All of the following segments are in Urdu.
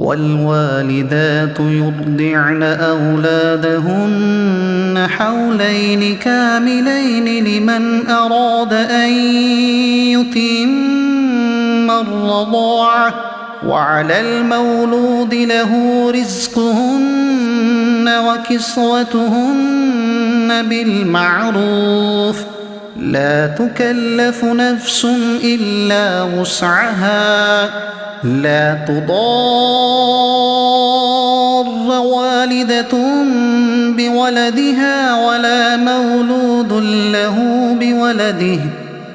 والوالدات يرضعن أولادهن حولين كاملين لمن أراد أن يتم الرضاعة وعلى المولود له رزقهن وكسوتهن بالمعروف لا تكلف نفس إلا وسعها لا تضار والدة بولدها ولا مولود له بولده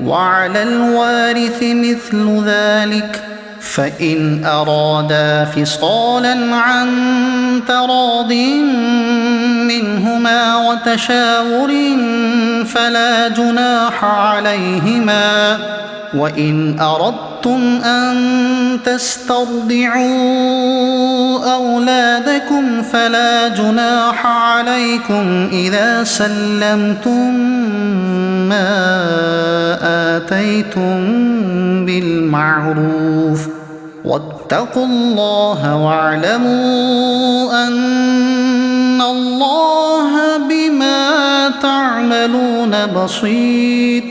وعلى الوارث مثل ذلك فإن أرادا فصالا عن تراض منهما وتشاور فلا جناح عليهما وإن أردتم أن تسترضعوا أولادكم فلا جناح عليكم إذا سلمتم ما آتيتم بالمعروف واتقوا الله واعلموا أن الله بما تعملون بصير۔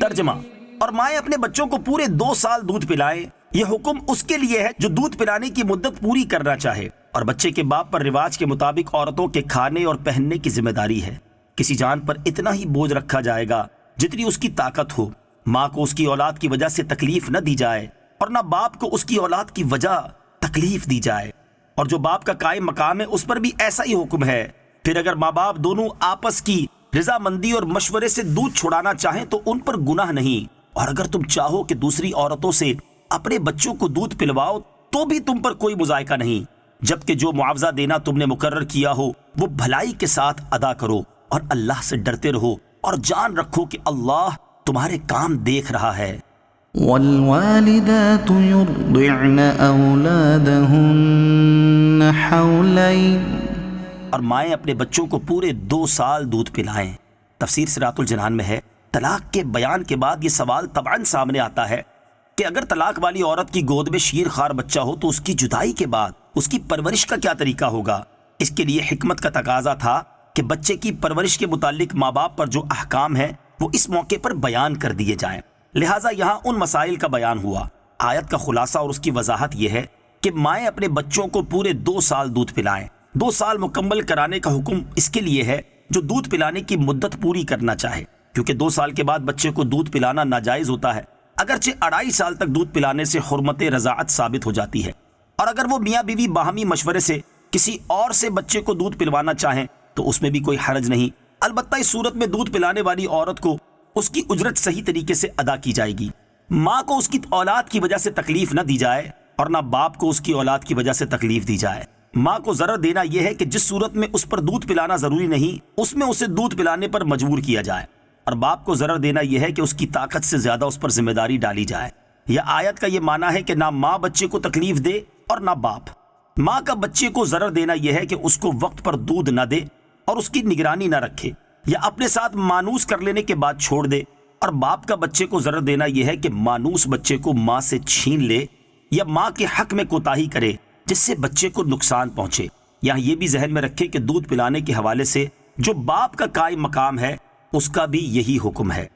ترجمہ: اور مائیں اپنے بچوں کو پورے 2 سال دودھ پلائیں۔ یہ حکم اس کے لیے ہے جو دودھ پلانے کی مدت پوری کرنا چاہے، اور بچے کے باپ پر رواج کے مطابق عورتوں کے کھانے اور پہننے کی ذمہ داری ہے۔ کسی جان پر اتنا ہی بوجھ رکھا جائے گا جتنی اس کی طاقت ہو۔ ماں کو اس کی اولاد کی وجہ سے تکلیف نہ دی جائے اور نہ باپ کو اس کی اولاد کی وجہ تکلیف دی جائے، اور جو باپ کا قائم مقام ہے اس پر بھی ایسا ہی حکم ہے۔ پھر اگر ماں باپ دونوں آپس کی رضامندی اور مشورے سے دودھ چھڑانا چاہیں تو ان پر گناہ نہیں، اور اگر تم چاہو کہ دوسری عورتوں سے اپنے بچوں کو دودھ پلواؤ تو بھی تم پر کوئی مذائقہ نہیں، جبکہ جو معاوضہ دینا تم نے مقرر کیا ہو وہ بھلائی کے ساتھ ادا کرو، اور اللہ سے ڈرتے رہو اور جان رکھو کہ اللہ تمہارے کام دیکھ رہا ہے۔ والوالدات يرضعن أولادهن حولين، اور مائیں اپنے بچوں کو پورے 2 سال دودھ پلائیں۔ تفسیر صراط الجنان میں ہے، طلاق کے بیان کے بعد یہ سوال طبعاً سامنے آتا ہے کہ اگر طلاق والی عورت کی گود میں شیر خوار بچہ ہو تو اس کی جدائی کے بعد اس کی پرورش کا کیا طریقہ ہوگا؟ اس کے لیے حکمت کا تقاضا تھا کہ بچے کی پرورش کے متعلق ماں باپ پر جو احکام ہیں وہ اس موقع پر بیان کر دیے جائیں، لہٰذا یہاں ان مسائل کا بیان ہوا۔ آیت کا خلاصہ اور اس کی وضاحت یہ ہے کہ مائیں اپنے بچوں کو پورے 2 سال دودھ پلائیں۔ 2 سال مکمل کرانے کا حکم اس کے لیے ہے جو دودھ پلانے کی مدت پوری کرنا چاہے، کیونکہ 2 سال کے بعد بچے کو دودھ پلانا ناجائز ہوتا ہے، اگرچہ 2.5 سال تک دودھ پلانے سے حرمت رضاعت ثابت ہو جاتی ہے، اور اگر وہ میاں بیوی باہمی مشورے سے کسی اور سے بچے کو دودھ پلوانا چاہیں تو اس میں بھی کوئی حرج نہیں۔ البتہ اس صورت میں دودھ پلانے والی عورت کو اس کی اجرت صحیح طریقے سے ادا کی جائے گی۔ ماں کو اس کی اولاد کی وجہ سے تکلیف نہ دی جائے اور نہ باپ کو اس کی اولاد کی وجہ سے تکلیف دی جائے۔ ماں کو ضرر دینا یہ ہے کہ جس صورت میں اس پر دودھ پلانا ضروری نہیں اس میں اسے دودھ پلانے پر مجبور کیا جائے، اور باپ کو ضرر دینا یہ ہے کہ اس کی طاقت سے زیادہ اس پر ذمہ داری ڈالی جائے۔ یہ آیت کا یہ معنی ہے کہ نہ ماں بچے کو تکلیف دے اور نہ باپ۔ ماں کا بچے کو ضرر دینا یہ ہے کہ اس کو وقت پر دودھ نہ دے اور اس کی نگرانی نہ رکھے، یا اپنے ساتھ مانوس کر لینے کے بعد چھوڑ دے، اور باپ کا بچے کو ضرر دینا یہ ہے کہ مانوس بچے کو ماں سے چھین لے یا ماں کے حق میں کوتاہی کرے جس سے بچے کو نقصان پہنچے۔ یہاں یہ بھی ذہن میں رکھے کہ دودھ پلانے کے حوالے سے جو باپ کا قائم مقام ہے اس کا بھی یہی حکم ہے۔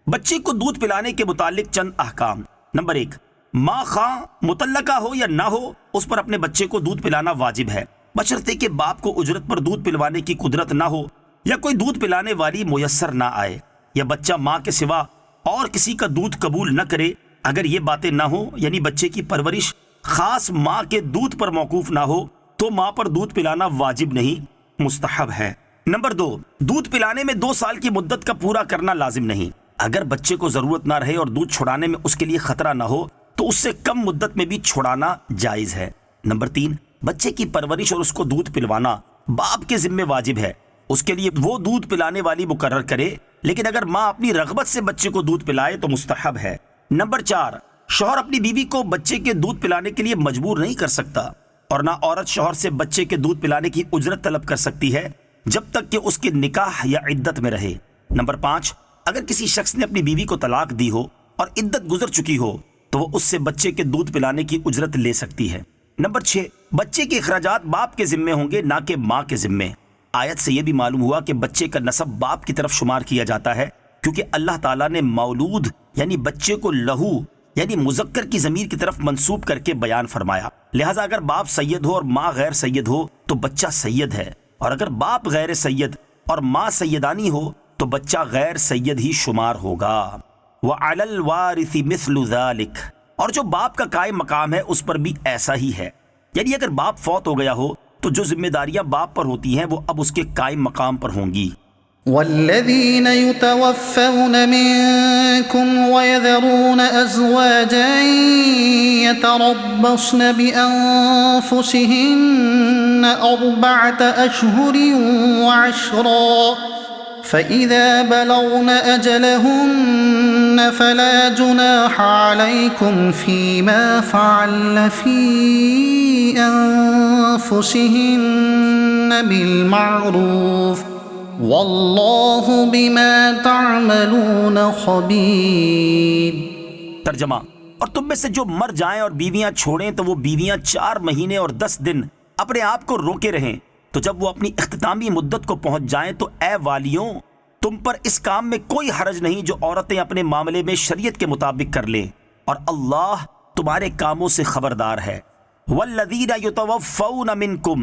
بچے کو دودھ پلانے کے متعلق چند احکام۔ نمبر 1، ماں خواہ مطلقہ ہو یا نہ ہو اس پر اپنے بچے کو دودھ پلانا واجب ہے، بشرطے کہ باپ کو اجرت پر دودھ پلوانے کی قدرت نہ ہو یا کوئی دودھ پلانے والی میسر نہ آئے، یا بچہ ماں کے سوا اور کسی کا دودھ قبول نہ کرے۔ اگر یہ باتیں نہ ہوں یعنی بچے کی پرورش خاص ماں کے دودھ پر موقوف نہ ہو تو ماں پر دودھ پلانا واجب نہیں، مستحب ہے۔ نمبر 2، دودھ پلانے میں 2 سال کی مدت کا پورا کرنا لازم نہیں۔ اگر بچے کو ضرورت نہ رہے اور دودھ چھڑانے میں اس کے لیے خطرہ نہ ہو تو اس سے کم مدت میں بھی چھڑانا جائز ہے۔ نمبر 3، بچے کی پرورش اور اس کو دودھ پلوانا باپ کے ذمہ واجب ہے، اس کے لیے وہ دودھ پلانے والی مقرر کرے، لیکن اگر ماں اپنی رغبت سے بچے کو دودھ پلائے تو مستحب ہے۔ نمبر 4، شوہر اپنی بیوی کو بچے کے دودھ پلانے کے لیے مجبور نہیں کر سکتا، اور نہ عورت شوہر سے بچے کے دودھ پلانے کی اجرت طلب کر سکتی ہے جب تک کہ اس کے نکاح یا عدت میں رہے۔ نمبر 5، اگر کسی شخص نے اپنی بیوی کو طلاق دی ہو اور عدت گزر چکی ہو تو وہ اس سے بچے کے دودھ پلانے کی اجرت لے سکتی ہے۔ نمبر 6، بچے کے اخراجات باپ کے ذمے ہوں گے نہ کہ ماں کے ذمے۔ آیت سے یہ بھی معلوم ہوا کہ بچے کا نسب باپ کی طرف شمار کیا جاتا ہے، کیونکہ اللہ تعالیٰ نے مولود یعنی بچے کو لہو یعنی مذکر کی ضمیر کی طرف منسوب کر کے بیان فرمایا۔ لہٰذا اگر باپ سید ہو اور ماں غیر سید ہو تو بچہ سید ہے، اور اگر باپ غیر سید اور ماں سیدانی ہو تو بچہ غیر سید ہی شمار ہوگا۔ وَعَلَى الْوَارِثِ مِثْلُ ذَلِكَ، اور جو باپ کا قائم مقام ہے اس پر بھی ایسا ہی ہے، یعنی اگر باپ فوت ہو گیا ہو تو جو ذمہ داریاں باپ پر ہوتی ہیں وہ اب اس کے قائم مقام پر ہوں گی۔ والذين يتوفون منكم ويذرون أزواجا يتربصن بأنفسهن 4 أشهر وعشرا فإذا بلغن أجلهن فلا جناح عليكم فيما فعلن في أنفسهن بالمعروف واللہ بما تعملون خبیر۔ ترجمہ، اور تم میں سے جو مر جائیں اور بیویاں چھوڑیں تو وہ بیویاں 4 مہینے اور 10 دن اپنے آپ کو روکے رہیں، تو جب وہ اپنی اختتامی مدت کو پہنچ جائیں تو اے والیوں تم پر اس کام میں کوئی حرج نہیں جو عورتیں اپنے معاملے میں شریعت کے مطابق کر لیں، اور اللہ تمہارے کاموں سے خبردار ہے۔ والذین یتوفون منکم،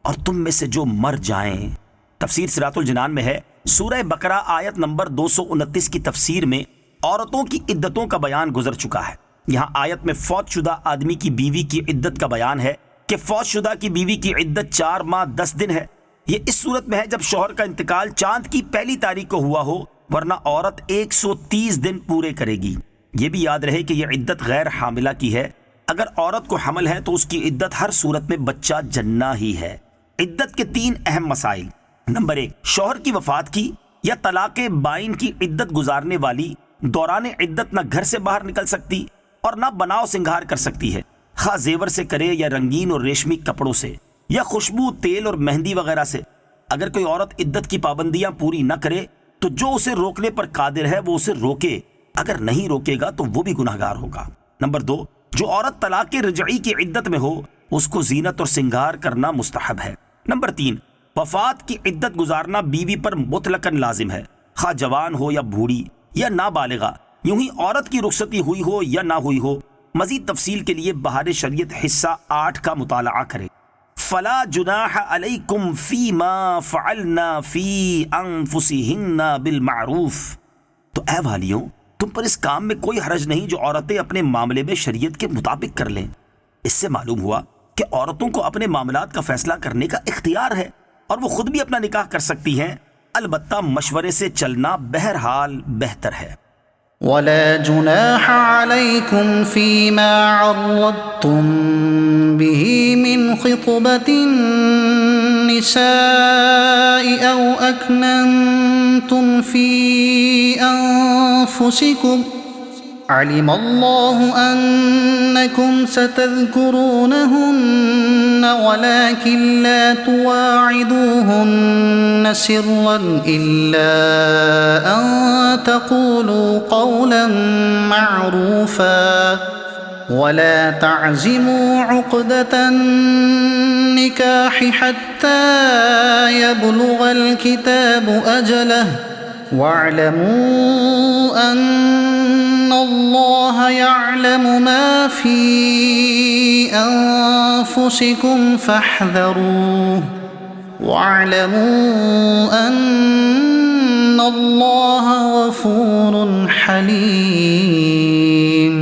اور تم میں سے جو مر جائیں۔ تفسیر صراط الجنان میں ہے، سورہ بقرہ آیت نمبر 229 کی تفسیر میں عورتوں کی عدتوں کا بیان گزر چکا ہے۔ یہاں آیت میں فوت شدہ آدمی کی بیوی کی عدت کا بیان ہے کہ فوت شدہ کی بیوی کی عدت 4 ماہ 10 دن ہے۔ یہ اس صورت میں ہے جب شوہر کا انتقال چاند کی پہلی تاریخ کو ہوا ہو، ورنہ عورت 130 دن پورے کرے گی۔ یہ بھی یاد رہے کہ یہ عدت غیر حاملہ کی ہے، اگر عورت کو حمل ہے تو اس کی عدت ہر صورت میں بچہ جننا ہی ہے۔ عدت کے 3 اہم مسائل۔ نمبر 1، شوہر کی وفات کی یا طلاق بائن کی عدت گزارنے والی دوران عدت نہ گھر سے باہر نکل سکتی اور نہ بناؤ سنگھار کر سکتی ہے، خواہ زیور سے کرے یا رنگین اور ریشمی کپڑوں سے یا خوشبو، تیل اور مہندی وغیرہ سے۔ اگر کوئی عورت عدت کی پابندیاں پوری نہ کرے تو جو اسے روکنے پر قادر ہے وہ اسے روکے، اگر نہیں روکے گا تو وہ بھی گناہگار ہوگا۔ نمبر 2، جو عورت طلاق رجعی کی عدت میں ہو اس کو زینت اور سنگھار کرنا مستحب ہے۔ نمبر 3، وفات کی عدت گزارنا بیوی پر مطلقاً لازم ہے، خواہ جوان ہو یا بوڑھی یا نابالغہ، یوں ہی عورت کی رخصتی ہوئی ہو یا نہ ہوئی ہو۔ مزید تفصیل کے لیے بہار شریعت حصہ 8 کا مطالعہ کریں۔ فلا جناح علیکم فیما فعلنا فی انفسہن بالمعروف، تو اے والیوں تم پر اس کام میں کوئی حرج نہیں جو عورتیں اپنے معاملے میں شریعت کے مطابق کر لیں۔ اس سے معلوم ہوا کہ عورتوں کو اپنے معاملات کا فیصلہ کرنے کا اختیار ہے اور وہ خود بھی اپنا نکاح کر سکتی ہیں، البتہ مشورے سے چلنا بہرحال بہتر ہے۔ ولا جناح عليكم فيما عرضتم به من خطبة النساء أو أكننتم في أنفسكم علم الله أنكم ستذكرونهن ولكن لا تواعدوهن سرا إلا أن تقولوا قولا معروفا ولا تعزموا عقدة النكاح حتى يبلغ الكتاب أجله واعلموا أن الله يعلم ما في أنفسكم فاحذروه واعلموا أن الله غفور حليم۔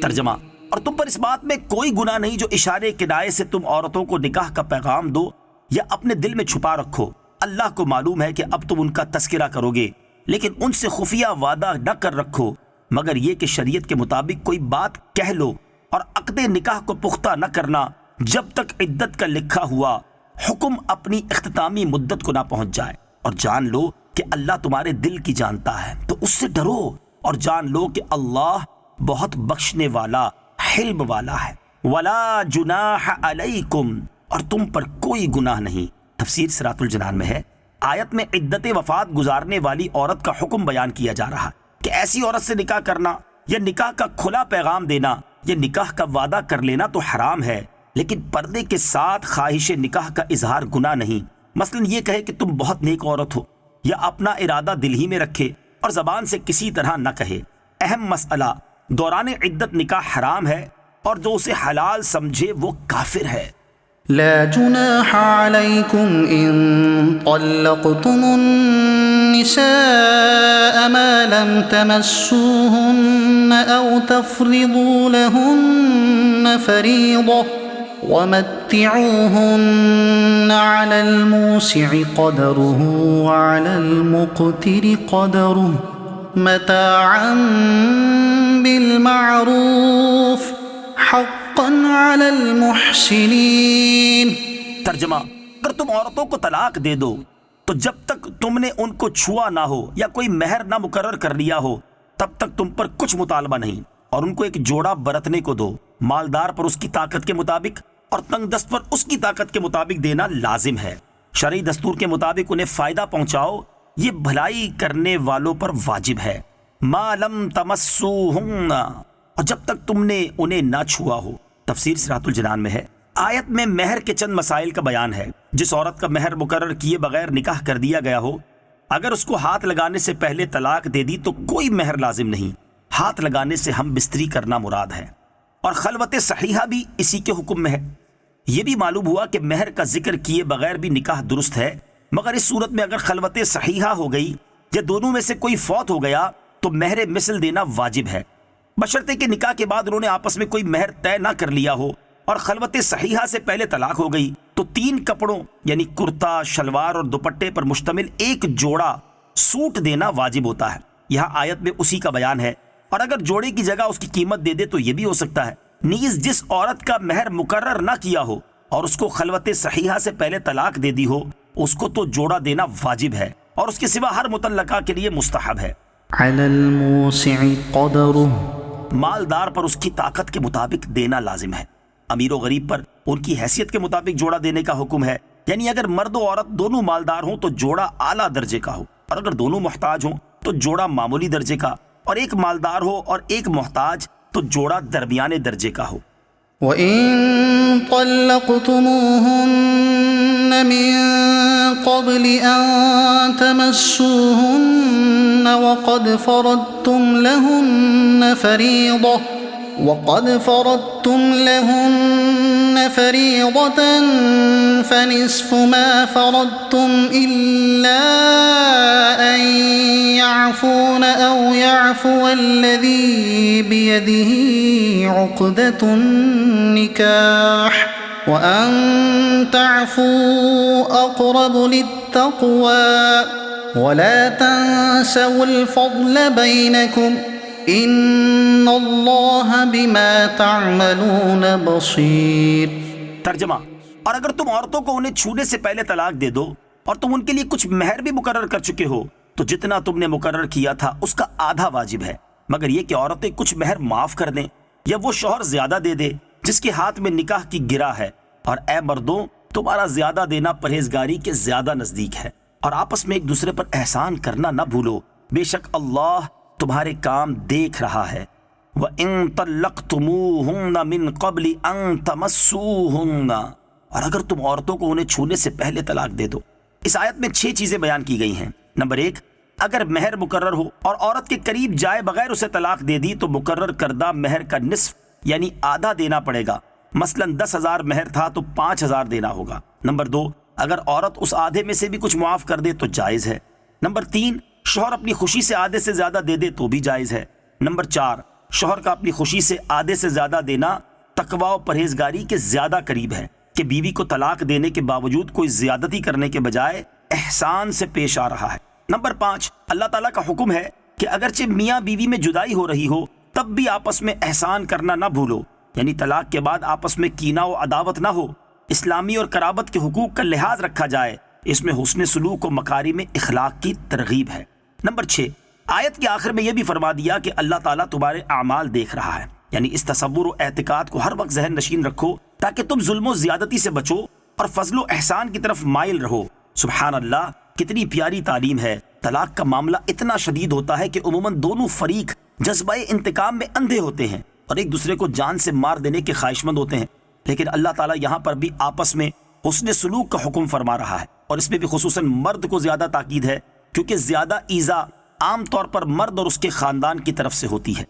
ترجمہ، اور تم پر اس بات میں کوئی گناہ نہیں جو اشارے کنائے سے تم عورتوں کو نکاح کا پیغام دو یا اپنے دل میں چھپا رکھو۔ اللہ کو معلوم ہے کہ اب تم ان کا تذکرہ کرو گے، لیکن ان سے خفیہ وعدہ نہ کر رکھو مگر یہ کہ شریعت کے مطابق کوئی بات کہہ لو، اور عقد نکاح کو پختہ نہ کرنا جب تک عدت کا لکھا ہوا حکم اپنی اختتامی مدت کو نہ پہنچ جائے، اور جان لو کہ اللہ تمہارے دل کی جانتا ہے تو اس سے ڈرو، اور جان لو کہ اللہ بہت بخشنے والا حلم والا ہے۔ ولا جناح علیکم، اور تم پر کوئی گناہ نہیں۔ تفسیر صراط الجنان میں ہے، آیت میں عدت وفات گزارنے والی عورت کا حکم بیان کیا جا رہا کہ ایسی عورت سے نکاح کرنا یا نکاح کا کھلا پیغام دینا یا نکاح کا وعدہ کر لینا تو حرام ہے لیکن پردے کے ساتھ خواہش نکاح کا اظہار گناہ نہیں۔ مثلا یہ کہے کہ تم بہت نیک عورت ہو، یا اپنا ارادہ دل ہی میں رکھے اور زبان سے کسی طرح نہ کہے۔ اہم مسئلہ، دوران عدت نکاح حرام ہے، اور جو اسے حلال سمجھے وہ کافر ہے۔ لا جناح عليكم إن طلقتم النساء ما لم تمسوهن أو تفرضوا لهن فريضة ومتعوهن على الموسع قدره وعلى المقتر قدره متاعا بالمعروف حقا على المحسنين۔ ترجمہ، اگر تم عورتوں کو طلاق دے دو تو جب تک تم نے ان کو چھوا نہ ہو یا کوئی مہر نہ مقرر کر لیا ہو تب تک تم پر کچھ مطالبہ نہیں، اور ان کو ایک جوڑا برتنے کو دو۔ مالدار پر اس کی طاقت کے مطابق اور تنگ دست پر اس کی طاقت کے مطابق دینا لازم ہے۔ شرعی دستور کے مطابق انہیں فائدہ پہنچاؤ، یہ بھلائی کرنے والوں پر واجب ہے۔ ما لم تمسوہن، اور جب تک تم نے انہیں نہ چھوا ہو۔ تفسیر صراط الجنان میں ہے، آیت میں مہر کے چند مسائل کا بیان ہے۔ جس عورت کا مہر مقرر کیے بغیر نکاح کر دیا گیا ہو، اگر اس کو ہاتھ لگانے سے پہلے طلاق دے دی تو کوئی مہر لازم نہیں، ہاتھ لگانے سے ہم بستری کرنا مراد ہے۔ اور خلوت صحیحہ بھی اسی کے حکم میں ہے۔ یہ بھی معلوم ہوا کہ مہر کا ذکر کیے بغیر بھی نکاح درست ہے، مگر اس صورت میں اگر خلوت صحیحہ ہو گئی یا دونوں میں سے کوئی فوت ہو گیا تو مہر مثل دینا واجب ہے، بشرطے کہ نکاح کے بعد انہوں نے آپس میں کوئی مہر طے نہ کر لیا ہو اور خلوت صحیحہ سے پہلے طلاق ہو گئی تو 3 کپڑوں یعنی کرتا، شلوار اور دوپٹے پر مشتمل ایک جوڑا سوٹ دینا واجب ہوتا ہے۔ یہاں آیت میں اسی کا بیان ہے، اور اگر جوڑے کی جگہ اس کی قیمت دے دے تو یہ بھی ہو سکتا ہے۔ نیز جس عورت کا مہر مقرر نہ کیا ہو اور اس کو خلوت صحیحہ سے پہلے طلاق دے دی ہو، اس کو تو جوڑا دینا واجب ہے، اور اس کے سوا ہر مطلقہ کے لیے مستحب ہے۔ على الموسع قدره، مالدار پر اس کی طاقت کے مطابق دینا لازم ہے۔ امیر و غریب پر ان کی حیثیت کے مطابق جوڑا دینے کا حکم ہے، یعنی اگر مرد و عورت دونوں مالدار ہوں تو جوڑا اعلیٰ درجے کا ہو، اور اگر دونوں محتاج ہوں تو جوڑا معمولی درجے کا، اور ایک مالدار ہو اور ایک محتاج تو جوڑا درمیانے درجے کا ہو۔ وَإِن طَلَّقْتُمُوهُنَّ مِن قَبْلِ أَن تَمَسُّوهُنَّ وَقَدْ فَرَضْتُمْ لَهُنَّ فَرِيضَةً فَنِصْفُ مَا فَرَضْتُمْ إِلَّا أَن يَعْفُونَ أَوْ يَعْفُوَ الَّذِي بِيَدِهِ عُقْدَةُ النِّكَاحِ وَأَن تَعْفُوا أَقْرَبُ لِلتَّقْوَى وَلَا تَنسَوُا الْفَضْلَ بَيْنَكُمْ ان اللہ بما تعملون بصیر۔ ترجمہ، اور اگر تم عورتوں کو انہیں چھونے سے پہلے طلاق دے دو اور تم ان کے لیے کچھ مہر بھی مقرر کر چکے ہو تو جتنا تم نے مقرر کیا تھا اس کا آدھا واجب ہے، مگر یہ کہ عورتیں کچھ مہر معاف کر دیں یا وہ شوہر زیادہ دے دے جس کے ہاتھ میں نکاح کی گرہ ہے۔ اور اے مردوں، تمہارا زیادہ دینا پرہیزگاری کے زیادہ نزدیک ہے، اور آپس میں ایک دوسرے پر احسان کرنا نہ بھولو، بے شک اللہ تمہارے کام دیکھ رہا ہے۔ وَإِن طَلَّقْتُمُوهُنَّ مِن قَبْلِ أَن تَمَسُّوهُنَّ، اور اگر تم عورتوں کو انہیں چھونے سے پہلے طلاق دے دو۔ اس آیت میں 6 چیزیں بیان کی گئی ہیں۔ نمبر 1، اگر مہر مقرر ہو اور عورت کے قریب جائے بغیر اسے طلاق دے دی تو مقرر کردہ مہر کا نصف یعنی آدھا دینا پڑے گا، مثلا 10,000 مہر تھا تو 5,000 دینا ہوگا۔ نمبر 2، اگر عورت اس آدھے میں سے بھی کچھ معاف کر دے تو جائز ہے۔ نمبر 3، شوہر اپنی خوشی سے آدھے سے زیادہ دے دے تو بھی جائز ہے۔ نمبر 4، شوہر کا اپنی خوشی سے آدھے سے زیادہ دینا تقوی و پرہیزگاری کے زیادہ قریب ہے کہ بیوی کو طلاق دینے کے باوجود کوئی زیادتی کرنے کے بجائے احسان سے پیش آ رہا ہے۔ نمبر 5، اللہ تعالیٰ کا حکم ہے کہ اگرچہ میاں بیوی میں جدائی ہو رہی ہو تب بھی آپس میں احسان کرنا نہ بھولو، یعنی طلاق کے بعد آپس میں کینہ و عداوت نہ ہو، اسلامی اور قرابت کے حقوق کا لحاظ رکھا جائے، اس میں حسن سلوک و مکارم اخلاق کی ترغیب ہے۔ نمبر 6، آیت کے آخر میں یہ بھی فرما دیا کہ اللہ تعالیٰ تمہارے اعمال دیکھ رہا ہے، یعنی اس تصور و اعتقاد کو ہر وقت ذہن نشین رکھو تاکہ تم ظلم و زیادتی سے بچو اور فضل و احسان کی طرف مائل رہو۔ سبحان اللہ، کتنی پیاری تعلیم ہے۔ طلاق کا معاملہ اتنا شدید ہوتا ہے کہ عموماً دونوں فریق جذبہ انتقام میں اندھے ہوتے ہیں اور ایک دوسرے کو جان سے مار دینے کے خواہش مند ہوتے ہیں، لیکن اللہ تعالیٰ یہاں پر بھی آپس میں حسن سلوک کا حکم فرما رہا ہے، اور اس میں بھی خصوصاً مرد کو زیادہ تاکید ہے، کیونکہ زیادہ ایذا عام طور پر مرد اور اس کے خاندان کی طرف سے ہوتی ہے۔